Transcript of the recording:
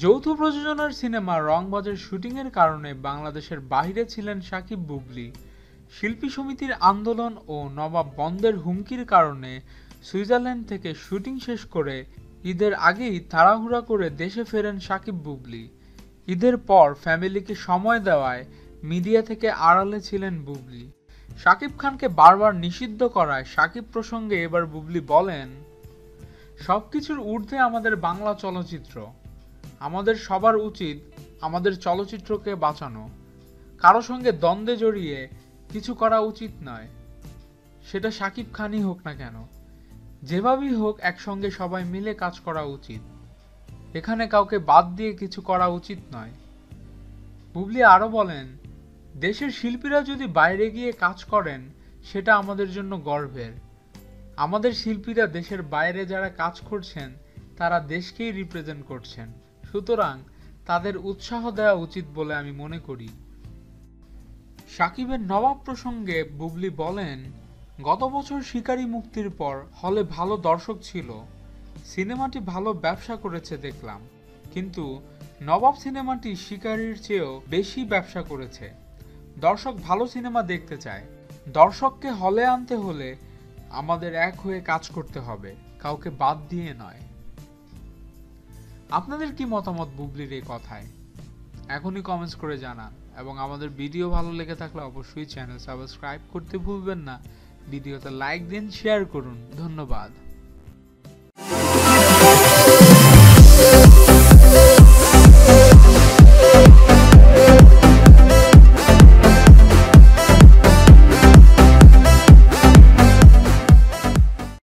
যৌথ প্রযোজনার সিনেমা রংবাজের শুটিংয়ের কারণে বাংলাদেশের বাইরে ছিলেন শাকিব বুবলী। শিল্পী সমিতির আন্দোলন ও নবাব বন্ধের হুমকির কারণে সুইজারল্যান্ড থেকে শুটিং শেষ করে ঈদের আগেই তাড়াহুড়া করে দেশে ফেরেন শাকিব বুবলী। ঈদের পর ফ্যামিলিকে সময় দেওয়ায় মিডিয়া থেকে আড়ালে ছিলেন বুবলী। শাকিব খানকে বারবার নিষিদ্ধ করায় শাকিব প্রসঙ্গে এবার বুবলী বলেন, সবকিছুর ঊর্ধ্বে আমাদের বাংলা চলচ্চিত্র। আমাদের সবার উচিত আমাদের চলচ্চিত্রকে বাঁচানো। কারো সঙ্গে দ্বন্দ্বে জড়িয়ে কিছু করা উচিত নয়, সেটা শাকিব খানই হোক না কেন। যেভাবেই হোক একসঙ্গে সবাই মিলে কাজ করা উচিত। এখানে কাউকে বাদ দিয়ে কিছু করা উচিত নয়। বুবলী আরও বলেন, দেশের শিল্পীরা যদি বাইরে গিয়ে কাজ করেন সেটা আমাদের জন্য গর্বের। আমাদের শিল্পীরা দেশের বাইরে যারা কাজ করছেন তারা দেশকেই রিপ্রেজেন্ট করছেন, সুতরাং তাদের উৎসাহ দেওয়া উচিত বলে আমি মনে করি। শাকিবের নবাব প্রসঙ্গে বুবলী বলেন, গত বছর শিকারী মুক্তির পর হলে ভালো দর্শক ছিল, সিনেমাটি ভালো ব্যবসা করেছে দেখলাম, কিন্তু নবাব সিনেমাটি শিকারীর চেয়েও বেশি ব্যবসা করেছে। দর্শক ভালো সিনেমা দেখতে চায়। দর্শককে হলে আনতে হলে আমাদের এক হয়ে কাজ করতে হবে, কাউকে বাদ দিয়ে নয়। আপনাদের কি মতামত বুবলীর এই কথায়? এখনই কমেন্টস করে জানান, এবং আমাদের ভিডিও ভালো লেগে থাকলে অবশ্যই চ্যানেল সাবস্ক্রাইব করতে ভুলবেন না। ভিডিওতে লাইক দিন, শেয়ার করুন। ধন্যবাদ।